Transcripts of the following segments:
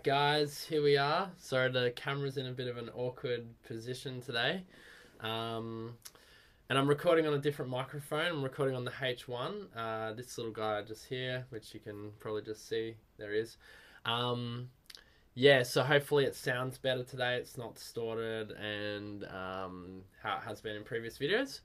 Guys, here we are. Sorry, the camera's in a bit of an awkward position today. Um, and I'm recording on a different microphone. I'm recording on the H1. This little guy just here, which you can probably just see. There he is. Um, yeah, so hopefully it sounds better today. It's not distorted and how it has been in previous videos.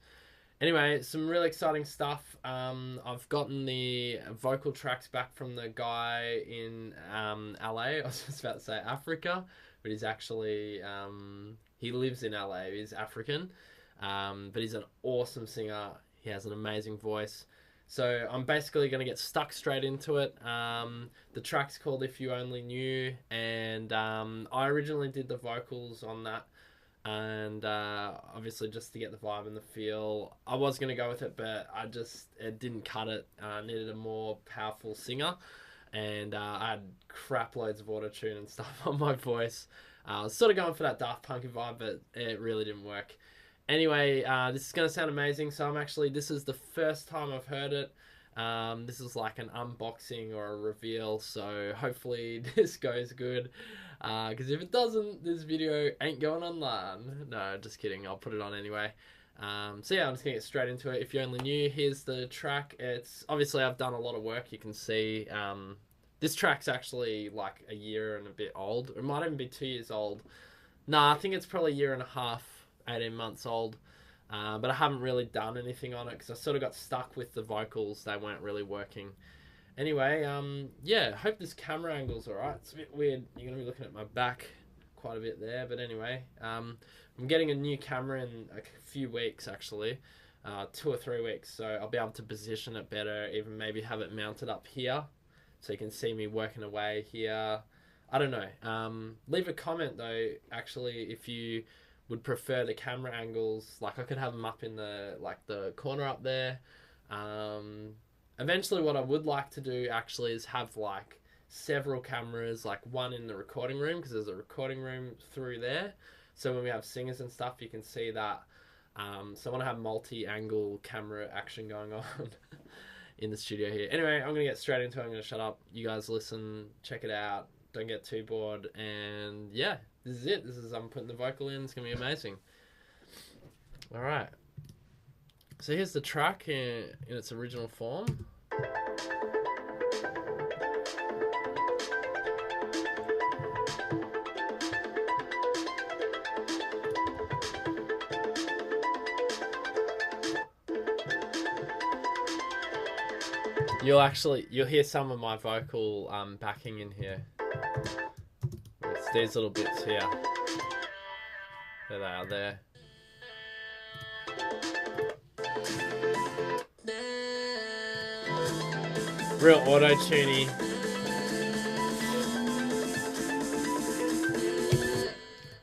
Anyway, some really exciting stuff. I've gotten the vocal tracks back from the guy in LA. I was just about to say Africa, but he's actually he lives in LA. He's African, but he's an awesome singer. He has an amazing voice. So I'm basically going to get stuck straight into it. The track's called "If You Only Knew," and I originally did the vocals on that, and obviously just to get the vibe and the feel. I was going to go with it, but it didn't cut it. I needed a more powerful singer, and I had crap loads of auto tune and stuff on my voice. I was sort of going for that Daft Punk vibe, but it really didn't work. Anyway, this is going to sound amazing. So this is the first time I've heard it. This is like an unboxing or a reveal, so hopefully this goes good. Because if it doesn't, this video ain't going online. No, just kidding. I'll put it on anyway. So yeah, I'm just gonna get straight into it. If you only knew, here's the track. It's obviously I've done a lot of work. You can see this track's actually like a year and a bit old. It might even be 2 years old. Nah, I think it's probably a year and a half, 18 months old. But I haven't really done anything on it because I sort of got stuck with the vocals. They weren't really working. Anyway, yeah, hope this camera angle's alright. It's a bit weird. You're going to be looking at my back quite a bit there. But anyway, I'm getting a new camera in a few weeks, actually. 2 or 3 weeks. So I'll be able to position it better, even maybe have it mounted up here. So you can see me working away here. I don't know. Leave a comment, though, actually, if you would prefer the camera angles. Like I could have them up in the corner up there. Eventually what I would like to do actually is have like several cameras, like one in the recording room, because there's a recording room through there. So when we have singers and stuff, you can see that. So I want to have multi-angle camera action going on in the studio here. Anyway, I'm going to get straight into it. I'm going to shut up. You guys listen, check it out. Don't get too bored. And yeah, this is it. I'm putting the vocal in. It's going to be amazing. All right. So here's the track in its original form. You'll hear some of my vocal backing in here. It's these little bits here. There they are there. Real auto-tuney.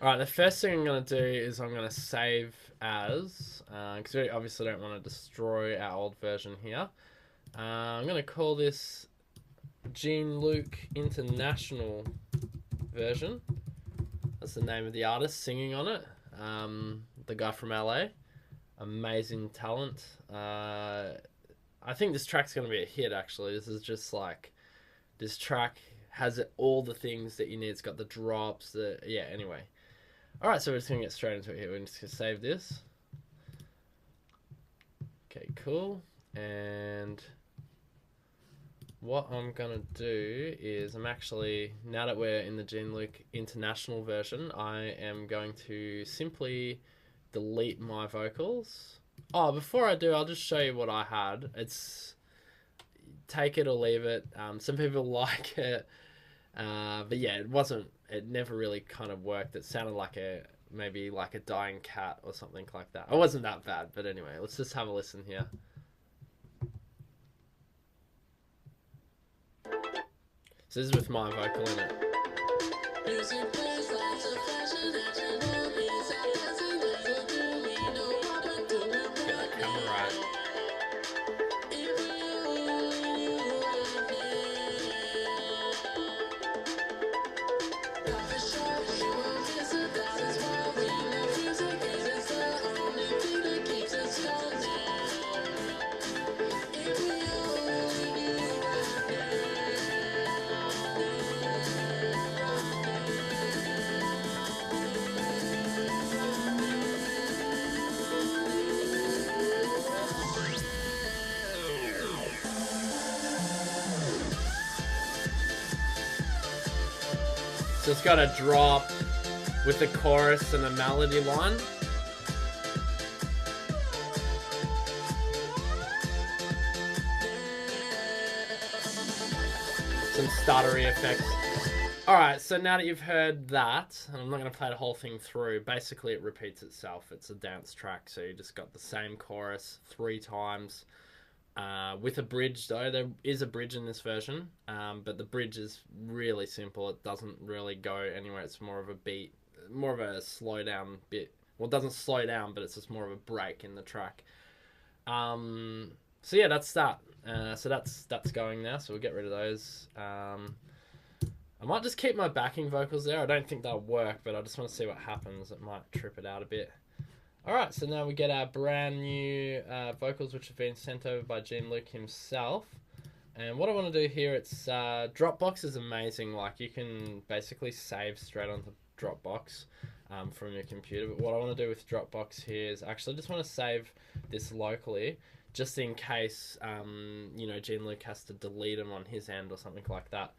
Alright, the first thing I'm going to do is I'm going to save as, because we obviously don't want to destroy our old version here. I'm going to call this Jean-Luc International version. That's the name of the artist singing on it. The guy from LA. Amazing talent. I think this track's going to be a hit, actually. This is just like, this track has all the things that you need. It's got the drops, yeah, anyway. Alright, so we're just going to get straight into it here. We're just going to save this. Okay, cool. And what I'm going to do is now that we're in the Jean-Luc International version, I am going to simply delete my vocals. Oh, before I do, I'll just show you what I had. It's take it or leave it. Some people like it, but yeah, it never really kind of worked. It sounded like maybe like a dying cat or something like that. It wasn't that bad, but anyway, let's just have a listen here. So this is with my vocal in it. So it's got a drop with the chorus and a melody line. Some stuttery effects. Alright, so now that you've heard that, and I'm not going to play the whole thing through, basically it repeats itself. It's a dance track, so you just got the same chorus 3 times. With a bridge, though. There is a bridge in this version, but the bridge is really simple. It doesn't really go anywhere. It's more of a beat, more of a slow down bit. Well, it doesn't slow down, but it's just more of a break in the track. So yeah, that's that. So that's going now, so we'll get rid of those. I might just keep my backing vocals there. I don't think they'll work, but I just want to see what happens. It might trip it out a bit. Alright, so now we get our brand new vocals, which have been sent over by Jean-Luc himself. And what I want to do here, it's Dropbox is amazing. Like, you can basically save straight onto Dropbox from your computer. But what I want to do with Dropbox here is actually just want to save this locally, just in case, you know, Jean-Luc has to delete them on his end or something like that,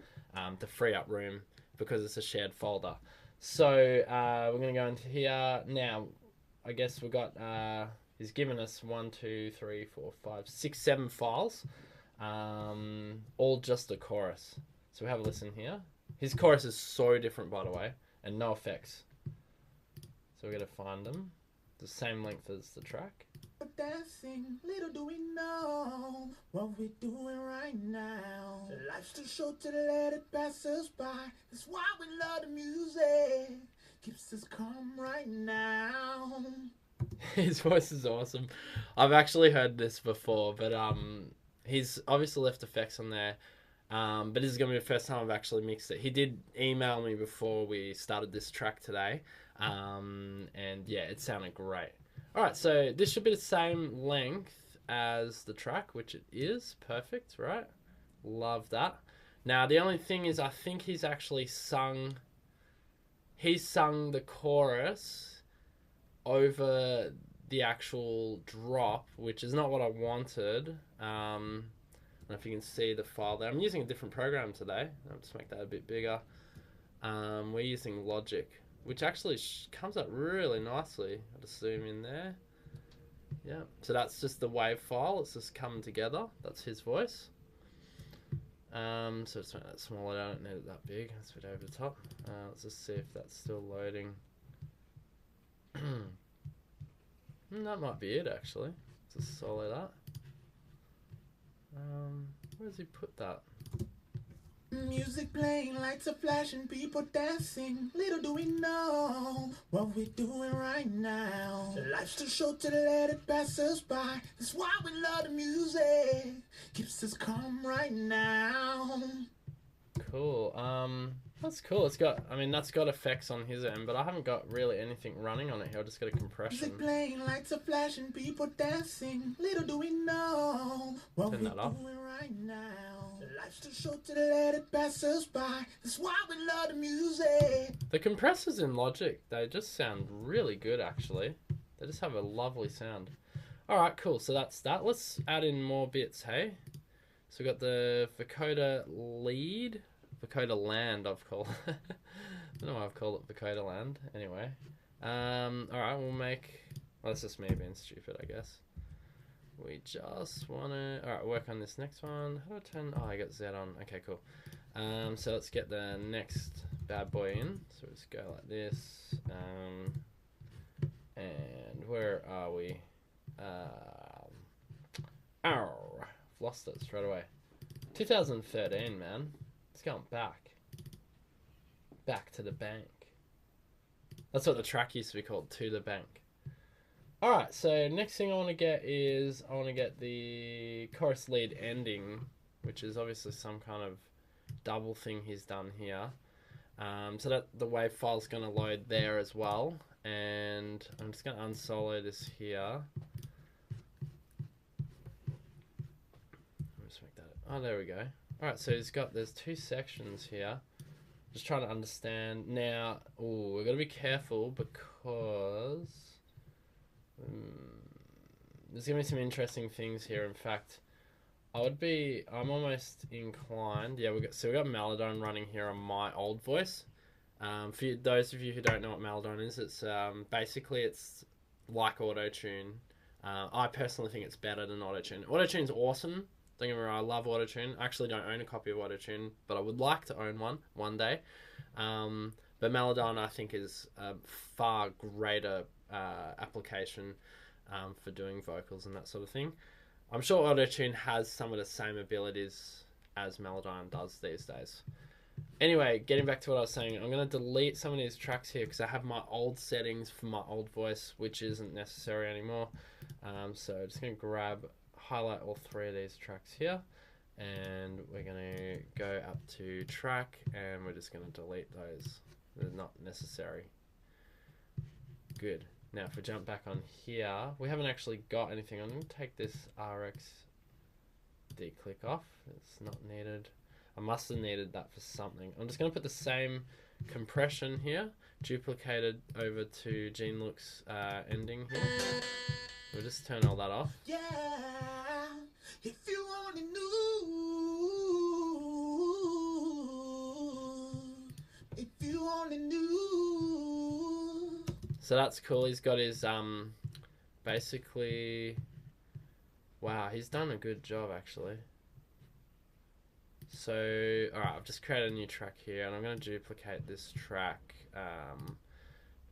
to free up room, because it's a shared folder. So we're going to go into here. Now, I guess we've got, he's given us 1, 2, 3, 4, 5, 6, 7 files, all just a chorus. So we have a listen here. His chorus is so different, by the way, and no effects. So we're going to find them. The same length as the track. Dancing, little do we know what we're doing right now. Life's too short to let it pass us by. That's why we love the music. Keeps us calm right now. His voice is awesome. I've actually heard this before, but he's obviously left effects on there. But this is going to be the first time I've actually mixed it. He did email me before we started this track today. And yeah, it sounded great. Alright, so this should be the same length as the track, which it is. Perfect, right? Love that. Now, the only thing is, I think he's actually sung the chorus over the actual drop, which is not what I wanted. I don't know if you can see the file there. I'm using a different program today. I'll just make that a bit bigger. We're using Logic, which actually comes up really nicely. I'll just zoom in there. Yeah, so that's just the wave file. It's just coming together. That's his voice. So just make that smaller. I don't need it that big. Let's put it over the top. Let's just see if that's still loading. That might be it, actually. Just solo that. Where does he put that? Music playing, lights are flashing, people dancing. Little do we know what we're doing right now. Life's too short to let it pass us by. That's why we love the music. Keeps us calm right now. Cool. That's cool. It's got, I mean, that's got effects on his end, but I haven't got really anything running on it here. I just got a compression. Music playing, lights are flashing, people dancing. Little do we know what we're doing right now. Life's too short to let it pass us by. That's why we love the music. The compressors in Logic, they just sound really good, actually. They just have a lovely sound. Alright, cool. So that's that. Let's add in more bits, hey? So we've got the Vocoder lead. Vocoder land, I've called it. I don't know why I've called it Vocoder land. Anyway. Alright, we'll make... Well, that's just me being stupid, I guess. We just want to... Alright, work on this next one. How do I turn... Oh, I got Z on. Okay, cool. So let's get the next bad boy in. So let's go like this. And where are we? Ow! Lost it straight away. 2013, man. It's going back. Back to the bank. That's what the track used to be called, To the Bank. Alright, so next thing I want to get is I want to get the chorus lead ending, which is obviously some kind of double thing he's done here. So that the wave file's going to load there as well. And I'm just going to unsolo this here. Let's make that. Oh, there we go. Alright, so there's 2 sections here. Just trying to understand. Now, we've got to be careful because there's going to be some interesting things here. In fact, I'm almost inclined. Yeah, we got Melodyne running here on my old voice. Those of you who don't know what Melodyne is, it's basically it's like Auto-Tune. I personally think it's better than Auto-Tune. Auto-Tune's awesome. Don't get me wrong, I love Auto-Tune. I actually don't own a copy of Auto-Tune, but I would like to own one day. But Melodyne, I think, is a far greater application for doing vocals and that sort of thing. I'm sure Auto-Tune has some of the same abilities as Melodyne does these days. Anyway, getting back to what I was saying, I'm going to delete some of these tracks here because I have my old settings for my old voice, which isn't necessary anymore. So I'm just going to highlight all 3 of these tracks here, and we're going to go up to track, and we're just going to delete those. They're not necessary. Good. Now, if we jump back on here, we haven't actually got anything. I'm going to take this RX D-click off. It's not needed. I must have needed that for something. I'm just going to put the same compression here, duplicated over to Gene Look's ending here. We'll just turn all that off. Yeah, if you only knew, if you only knew. So that's cool. He's got his basically, wow, he's done a good job actually. So, alright, I've just created a new track here, and I'm going to duplicate this track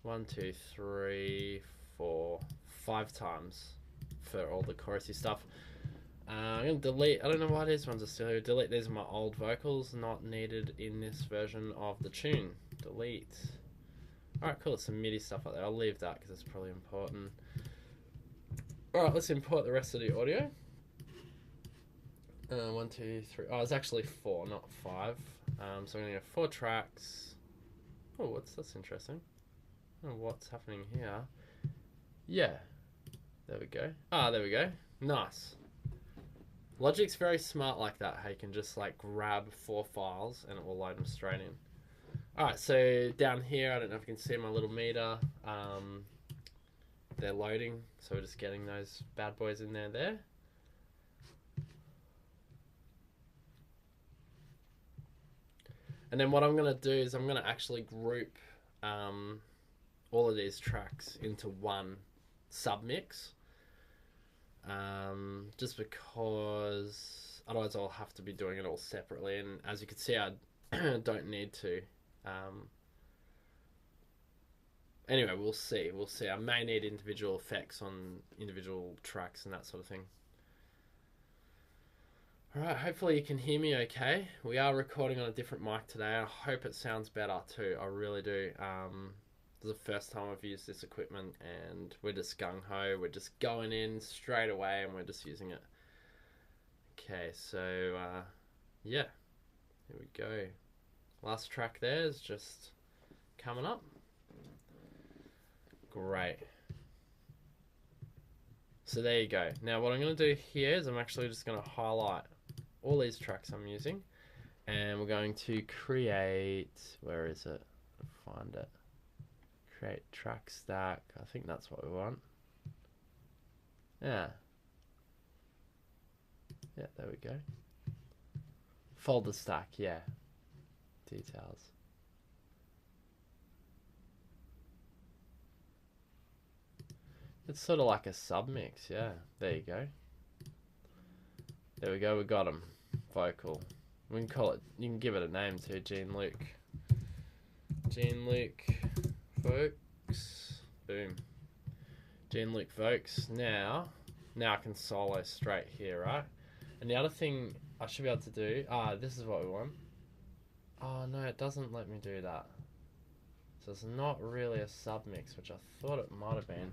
1, 2, 3, 4, 5 times for all the chorusy stuff. I'm going to delete, I don't know why these ones are still here. Delete, these are my old vocals, not needed in this version of the tune. Delete. Alright, cool, it's some MIDI stuff like that. I'll leave that because it's probably important. Alright, let's import the rest of the audio. 1, 2, 3. Oh, it's actually 4, not 5. So I'm going to go 4 tracks. Oh, that's interesting. I don't know what's happening here. Yeah. There we go. Ah, there we go. Nice. Logic's very smart like that. How you can just like grab 4 files and it will load them straight in. Alright, so down here, I don't know if you can see my little meter. They're loading. So we're just getting those bad boys in there. And then what I'm going to do is I'm going to actually group all of these tracks into one submix. Just because otherwise I'll have to be doing it all separately. And as you can see, I don't need to. Anyway, we'll see. I may need individual effects on individual tracks and that sort of thing. Alright, hopefully you can hear me okay. We are recording on a different mic today. I hope it sounds better too. I really do. This is the first time I've used this equipment and we're just gung-ho. We're just going in straight away and we're just using it. Okay, so yeah. Here we go. Last track there is just coming up. Great. So there you go. Now what I'm going to do here is I'm actually just going to highlight all these tracks I'm using, and we're going to create, where is it? Find it. Create track stack. I think that's what we want. Yeah. Yeah, there we go. Folder stack, yeah. Details. It's sort of like a submix, yeah. There you go. There we go, we got them. Vocal. We can call it, you can give it a name too, Gene Look. Gene Look Vocals. Boom. Gene Look Vocals. Now I can solo straight here, right? And the other thing I should be able to do, this is what we want. Oh no, it doesn't let me do that. So it's not really a submix, which I thought it might have been.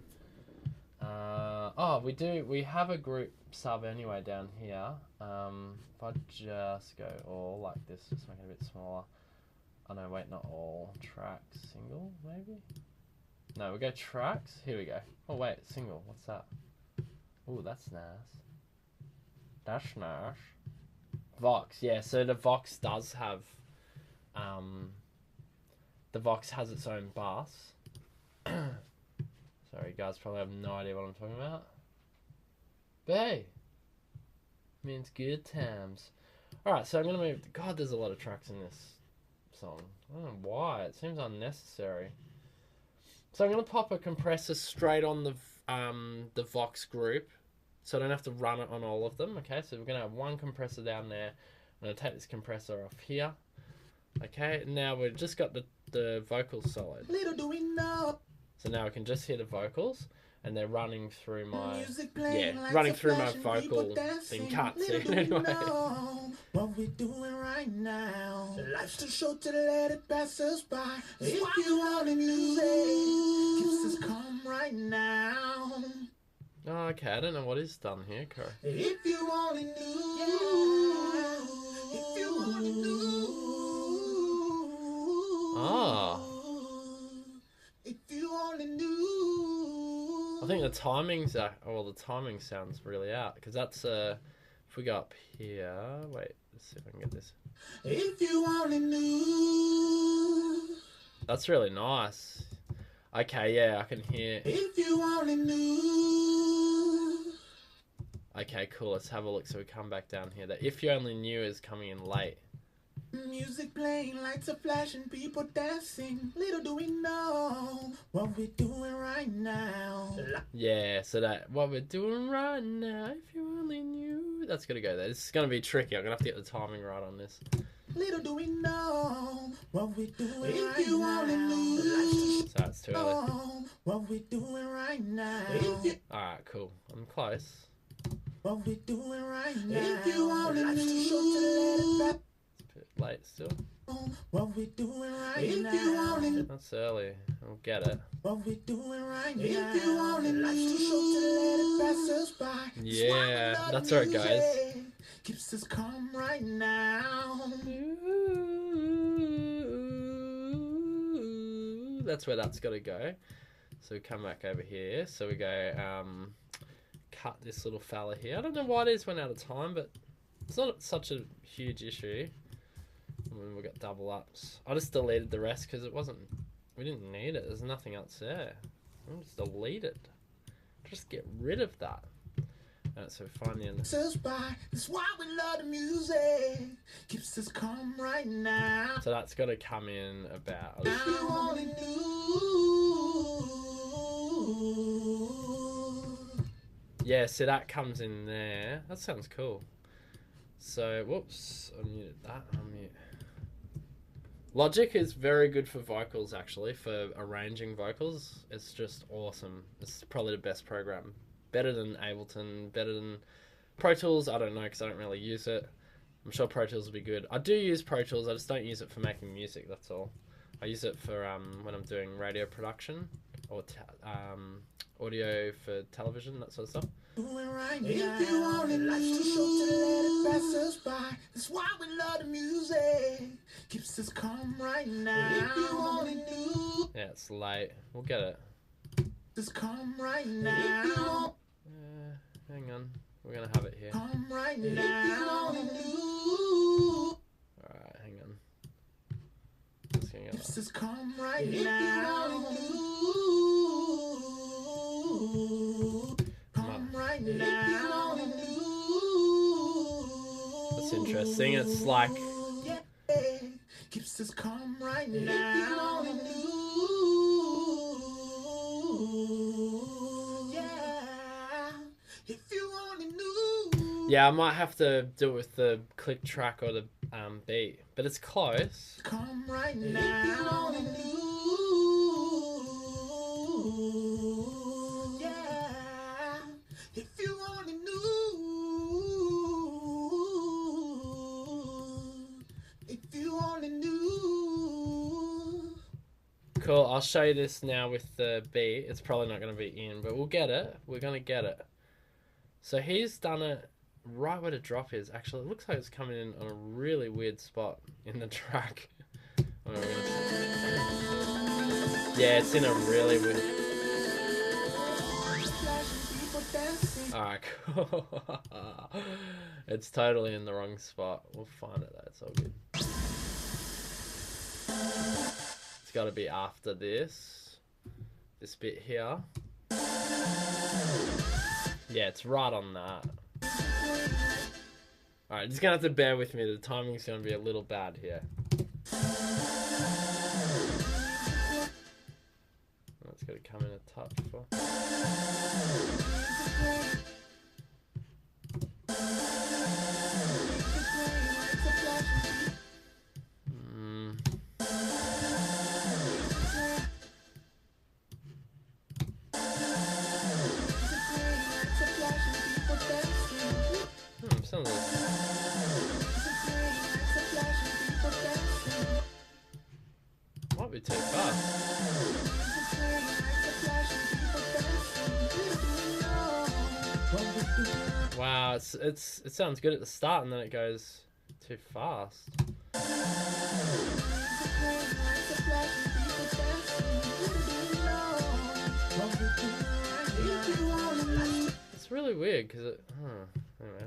We have a group sub anyway down here. If I just go all like this, just make it a bit smaller. Oh no, wait, not all. Tracks, single, maybe? No, we go tracks. Here we go. Oh wait, single, what's that? Ooh, that's nice. That's nice. Vox, yeah, so the Vox does have, the Vox has its own bus. Sorry, you guys probably have no idea what I'm talking about. But hey, means good times. Alright, so I'm going to move. God, there's a lot of tracks in this song. I don't know why. It seems unnecessary. So I'm going to pop a compressor straight on the Vox group, so I don't have to run it on all of them. Okay, so we're going to have one compressor down there. I'm going to take this compressor off here. Okay, now we've just got the vocals solid. Little do we know. So now I can just hear the vocals, and they're running through my running through my vocal thing. Can't see it anyway. What we doing right now? Life's too short to let it pass us by. If you only knew, keeps us calm right now. Oh, okay, I don't know what is done here, Corey. If you only knew, if you only knew. Oh. If you only knew. I think the timings are... Oh, well, the timing sounds really out. Because that's... if we go up here... Wait, let's see if I can get this. If you only knew. That's really nice. Okay, yeah, I can hear... If you only knew. Okay, cool. Let's have a look. So we come back down here. That If You Only Knew is coming in late. Music playing, lights are flashing, people dancing. Little do we know what we're doing right now. Yeah, so that what we're doing right now, if you only knew. That's gonna go there. This is gonna be tricky. I'm gonna have to get the timing right on this. Little do we know what we're doing right now. So it's too early. What we're doing right now. Alright, cool. I'm close. What we're doing right now. If you only knew. Late still. What we doing right now? That's early. I'll get it. What we doing right now? If you only life's too short to let it pass us by. Yeah, that's where it goes. Keeps us calm right now. Ooh, that's where that's got to go. So we come back over here. So we go cut this little fella here. I don't know why it is went out of time, but it's not such a huge issue. And we got double ups. I just deleted the rest because it wasn't. We didn't need it. There's nothing else there. I'll just delete it. Just get rid of that. So find the end. That's why we love the music. Keeps us calm right now. So that's got to come in about. If you only knew. Yeah, so that comes in there. That sounds cool. So, whoops, I muted that. Unmute. Logic is very good for vocals, actually, for arranging vocals. It's just awesome. It's probably the best program. Better than Ableton, better than Pro Tools. I don't know because I don't really use it. I'm sure Pro Tools will be good. I do use Pro Tools, I just don't use it for making music, that's all. I use it for when I'm doing radio production or audio for television, that sort of stuff. Right if you only life's too short to let it pass us by. That's why we love the music. Keeps us calm right now. If you only knew. Yeah, it's late. We'll get it. It's calm right now. Hang on. We're gonna have it here. Calm right now. Alright, hang on. Just gonna get Keeps us calm right now. Right now. That's interesting. It's like keeps us calm right now. Yeah, if you only knew. Yeah, I might have to do it with the click track or the beat, but it's close. Calm right now. If you only knew. If you only knew. Cool, I'll show you this now with the beat. It's probably not going to be in, but we'll get it. We're going to get it. So he's done it right where the drop is. Actually, it looks like it's coming in on a really weird spot in the track. Yeah, it's in a really weird... Alright, cool. It's totally in the wrong spot. We'll find it though, it's all good. It's got to be after this bit here. Yeah, it's right on that. Alright, just gonna have to bear with me. The timing's gonna be a little bad here. got to come in a touch for. Sounds like... Might be too fast. Wow, it sounds good at the start and then it goes too fast. It's really weird because it. Anyway.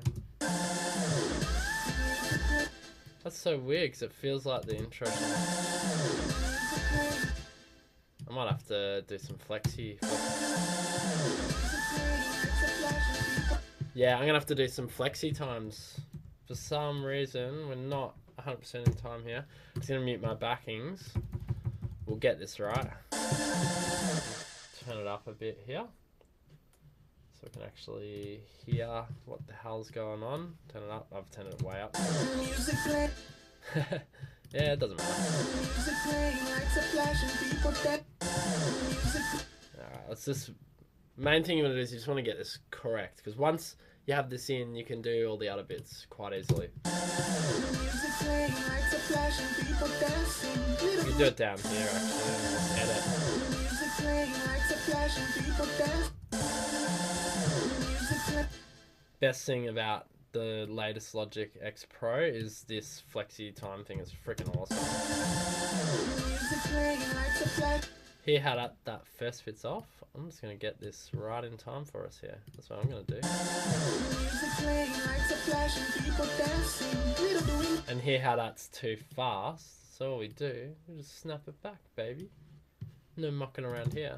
That's so weird because it feels like the intro. I might have to do some flexi. Yeah, I'm gonna have to do some flexi times. For some reason, we're not 100% in time here. I'm just gonna mute my backings. We'll get this right. Turn it up a bit here. So we can actually hear what the hell's going on. Turn it up. I've turned it way up. Yeah, it doesn't matter. Alright, let's just... Main thing you want to do is you just want to get this correct. Because once you have this in, you can do all the other bits quite easily. You can do it down here actually. Edit. Best thing about the latest Logic X Pro is this flexi time thing. Is freaking awesome. Hear how that first fits off? I'm just going to get this right in time for us here. That's what I'm going to do. And hear how that's too fast. So all we do, we just snap it back, baby. No mucking around here.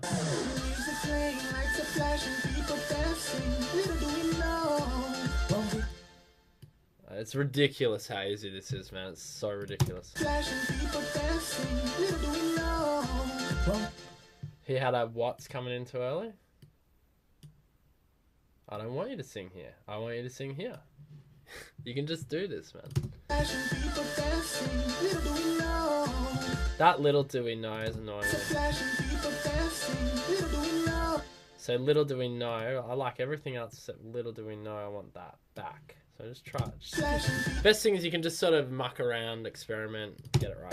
It's ridiculous how easy this is, man. It's so ridiculous. Hear how that what's coming in too early? I don't want you to sing here. I want you to sing here. You can just do this, man. That little do we know is annoying. So little do we know, I like everything else except little do we know I want that back. So just try it. Best thing is you can just sort of muck around, experiment, get it right.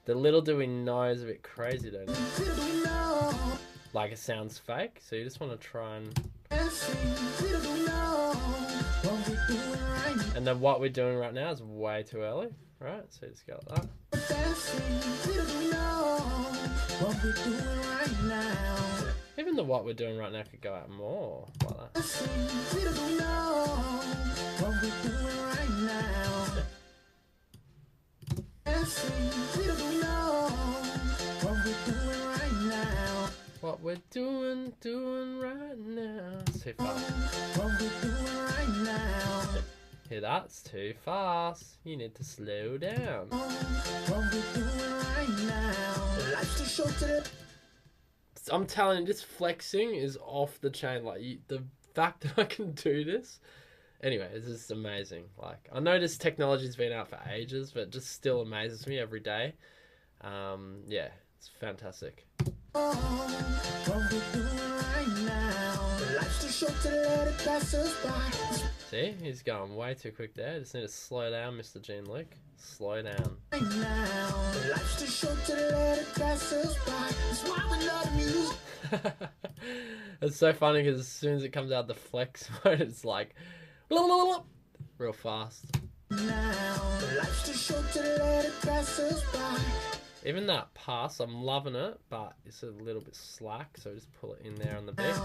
The little do we know is a bit crazy, don't you? Like it sounds fake, so you just want to try and... And then what we're doing right now is way too early, right? So just go like that. Even the what we're doing right now could go out more like that. What we're doing right now. It's too fast. Hey, that's too fast. You need to slow down. I'm telling you, this flexing is off the chain. Like the fact that I can do this. Anyway, it's just amazing. Like I know this technology's been out for ages, but it just still amazes me every day. Yeah, it's fantastic. See, he's going way too quick there. Just need to slow down, Mr. Gene Lick. Slow down. It's so funny because as soon as it comes out the flex mode, it's like real fast. Even that pass, I'm loving it, but it's a little bit slack, so just pull it in there on the beat.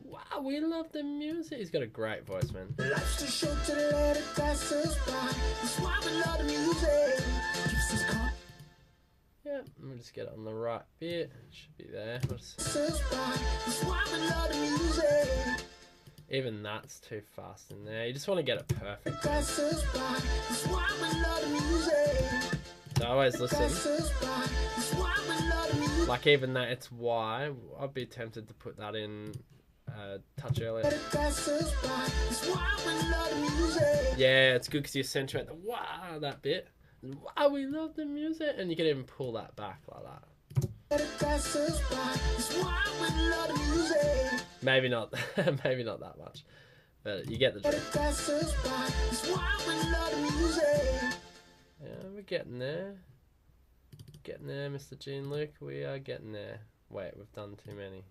Wow, we love the music. He's got a great voice, man. Yeah, let me just get it on the right bit. Should be there. Even that's too fast in there. You just want to get it perfect. Passes by, that's why we love the music. So I always listen. Passes by, that's why we love the music. Like even that, it's Y. I'd be tempted to put that in a touch earlier. Passes by, that's why we love the music. Yeah, it's good because you accentuate the wow that bit. Wow, we love the music, and you can even pull that back like that. Passes by, that's why we love the music. Maybe not, maybe not that much, but you get the drift. Passes by, that's why we love the music. Yeah, we're getting there. Getting there, Mr. Gene Luke. We are getting there. Wait, we've done too many.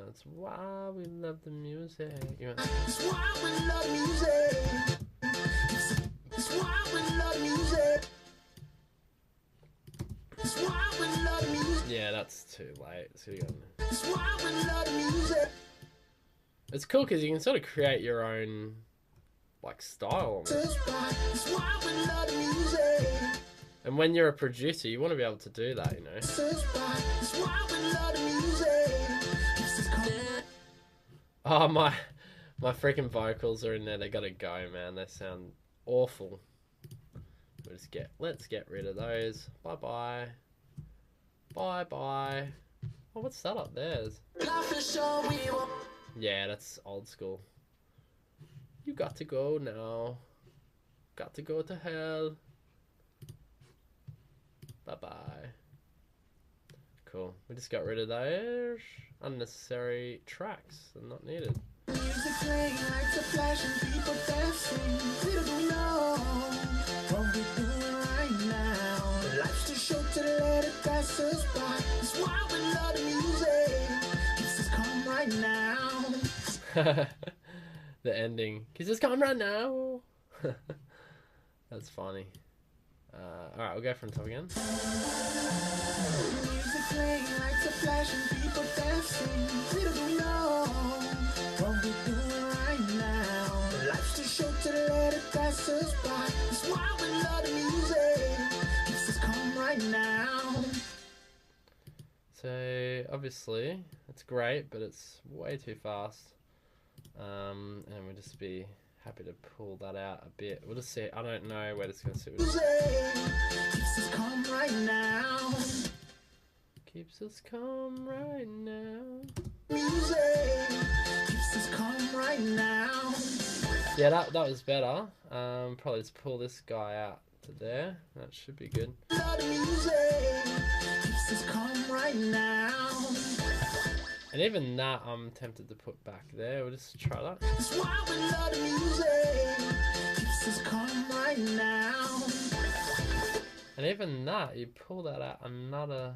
It's why we love the music. It's why we love music. It's why we love music. It's why we love music. Yeah, that's too late. So you go. It's why we love music. It's cool because you can sort of create your own like style on it. It's why we love music. And when you're a producer, you want to be able to do that, you know. It's why we love music. Oh, my freaking vocals are in there. They gotta go, man. They sound awful. Let's get rid of those. Bye bye. Bye bye. Oh, what's that up there? Yeah, that's old school. You got to go now. Got to go to hell. Bye bye. Cool. We just got rid of those unnecessary tracks. They're not needed. Music playing like a flash and people dancing. Little do we know what we're doing right now. Life's too short to let it pass us by. That's why we love the music. This is come right now. The ending. Cause it's come right now. That's funny. Alright, we'll go from the top again. Music playing like a flash and people dancing. Little do we know what we're doing right now. Life's too short to let it pass us by. That's why we love the music. This is come right now. So obviously it's great, but it's way too fast. And we'll just be happy to pull that out a bit. We'll just see. I don't know where it's going to sit with us. Keeps us calm right now. Keeps us calm right now. Music keeps us calm right now. Yeah, that was better. Probably just pull this guy out to there. That should be good. Love the music keeps us calm right now. And even that I'm tempted to put back there. We'll just try that. That's why we love the music keeps us calm right now. And even that, you pull that out another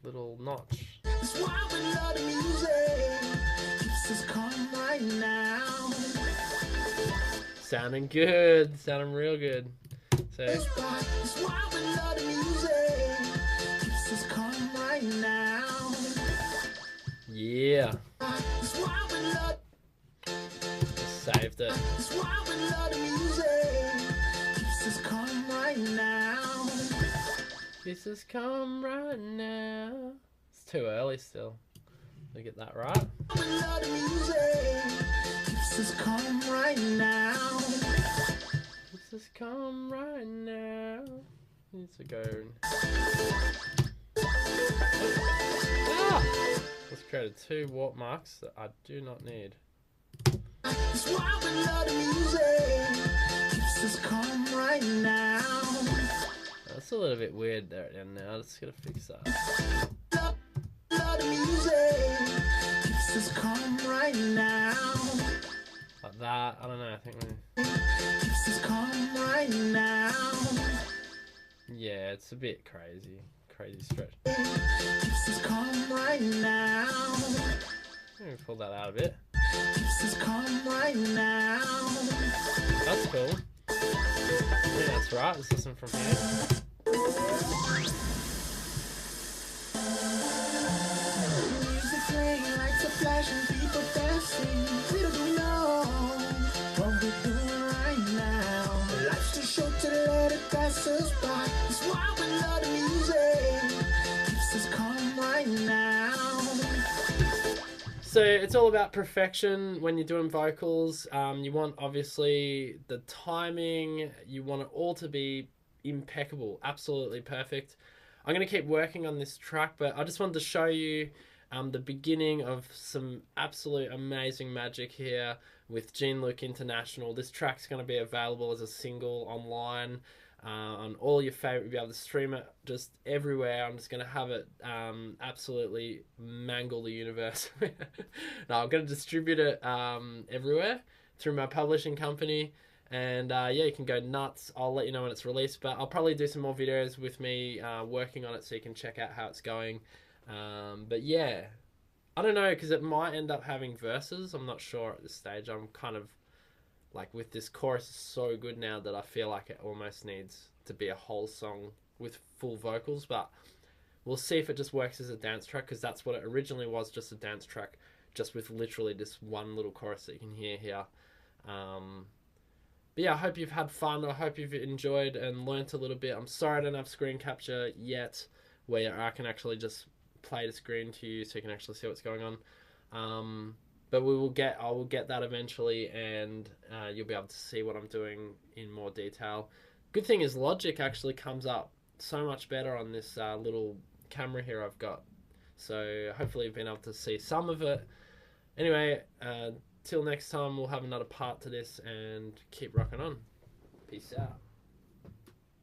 little notch. That's why we love the music keeps us calm right now. Sounding good. Sounding real good. So That's why we love the music keeps us calm right now. yeah. That's why we love. Just saved it. That's why we love the music keeps us calm right now. This has come right now. It's too early still. We get that right. We love the music keeps us calm right now. This has come right now. Needs to go. Ah! Let's create 2 warp marks that I do not need. That's why we love the music keeps us calm right now. That's a little bit weird there at the end now. Just gotta fix that. Love the music keeps us calm right now. Like that. I don't know. I think we. Keeps us calm right now. Yeah, it's a bit crazy. Crazy stretch. Keeps us calm right now. Let me pull that out a bit. Keeps us calm right now. That's cool. Yeah, that's right. Let's listen from here. Music playing like a flash and people dancing. Little do we know what we're doing right now. Life's too short to let it pass us by. That's why we love the music keeps us calm right now. So so it's all about perfection when you're doing vocals. You want, obviously, the timing. You want it all to be impeccable, absolutely perfect. I'm going to keep working on this track, but I just wanted to show you the beginning of some absolute amazing magic here with Gene Luke International. This track's going to be available as a single online on all your favorite. You'll be able to stream it just everywhere. I'm just going to have it absolutely mangle the universe. No, I'm going to distribute it everywhere through my publishing company. And yeah, you can go nuts. I'll let you know when it's released, but I'll probably do some more videos with me working on it so you can check out how it's going. But yeah, I don't know, because it might end up having verses. I'm not sure at this stage. I'm kind of like, with this chorus is so good now that I feel like it almost needs to be a whole song with full vocals, but we'll see if it just works as a dance track, because that's what it originally was, just a dance track, just with literally this one little chorus that you can hear here. But yeah, I hope you've had fun. I hope you've enjoyed and learnt a little bit. I'm sorry I don't have screen capture yet, where I can actually just play the screen to you so you can actually see what's going on. But I will get that eventually, and you'll be able to see what I'm doing in more detail. Good thing is Logic actually comes up so much better on this little camera here I've got. So hopefully you've been able to see some of it. Anyway, till next time, we'll have another part to this, and keep rocking on. Peace out.